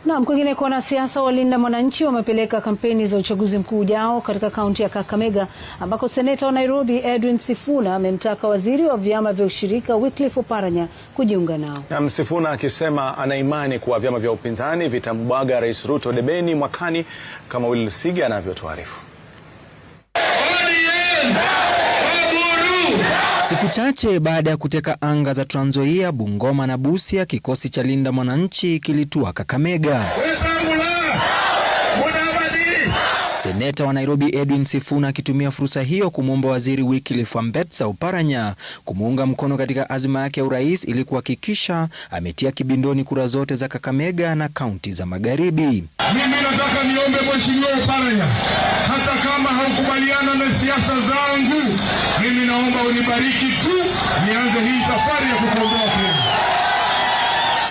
Naam, kwingineko wanasiasa wa Linda Mwananchi wamepeleka kampeni za uchaguzi mkuu ujao katika kaunti ya Kakamega ambako seneta wa Nairobi Edwin Sifuna amemtaka waziri wa vyama vya ushirika Wycliffe Oparanya kujiunga nao. Naam, Sifuna akisema ana imani kuwa vyama vya upinzani vitambwaga Rais Ruto debeni mwakani kama Will Lusige anavyotuarifu. Siku chache baada ya kuteka anga za Trans Nzoia, Bungoma na Busia, kikosi cha Linda Mwananchi kilitua Kakamega. Seneta wa Nairobi Edwin Sifuna akitumia fursa hiyo kumwomba waziri Wycliffe Oparanya kumuunga mkono katika azma yake ya urais ili kuhakikisha ametia kibindoni kura zote za Kakamega na kaunti za Magharibi. Mimi nataka niombe Mheshimiwa Oparanya, hata kama haukubaliana na siasa zangu, mimi naomba unibariki tu nianze hii safari ya kukomboa Kenya.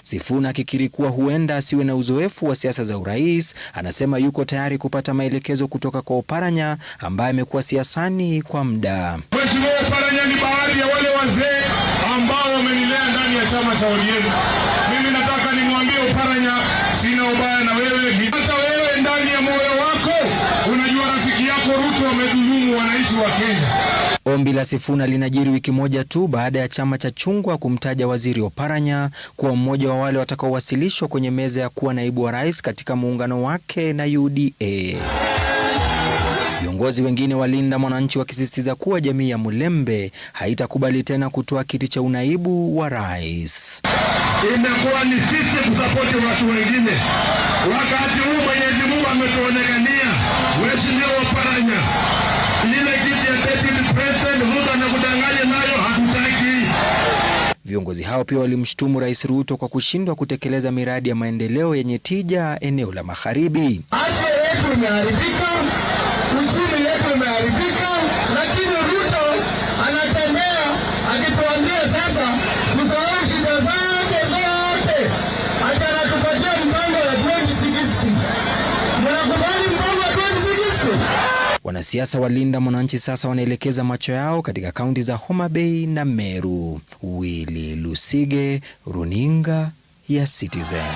Sifuna akikiri kuwa huenda asiwe na uzoefu wa siasa za urais, anasema yuko tayari kupata maelekezo kutoka kwa Oparanya ambaye amekuwa siasani kwa muda. Mheshimiwa Oparanya ni baadhi ya wale wazee ambao wamenilea ndani ya chama cha ODM. Mimi nataka nimwambie Oparanya, sina ubaya na wewe. Hata wewe ndani ya moyo wako unajua rafiki yako Ruto amedhulumu wananchi wa Kenya. Ombi la Sifuna linajiri wiki moja tu baada ya chama cha Chungwa kumtaja waziri Oparanya kuwa mmoja wa wale watakaowasilishwa kwenye meza ya kuwa naibu wa rais katika muungano wake na UDA. Viongozi wengine wa Linda Mwananchi wakisisitiza kuwa jamii ya Mulembe haitakubali tena kutoa kiti cha unaibu wa rais. Imekuwa ni sisi kusapoti watu wengine. Wakati huu Mwenyezi Mungu ametuonekania Mheshimiwa Oparanya, ile kiti ya deputy president Ruto anakudanganya nayo hatutaki. Viongozi hao pia walimshutumu Rais Ruto kwa kushindwa kutekeleza miradi ya maendeleo yenye tija eneo la Magharibi. Afya yetu imeharibika, uchumi wetu umeharibika, lakini Ruto anatembea akituambia sasa kusahau shida zake zote. Hata anatupatia mpango wa 2060. Mnakubali mpango wa 2060? Wanasiasa wa Linda Mwananchi sasa wanaelekeza macho yao katika kaunti za Homa Bay na Meru. Will Lusige, Runinga ya Citizen.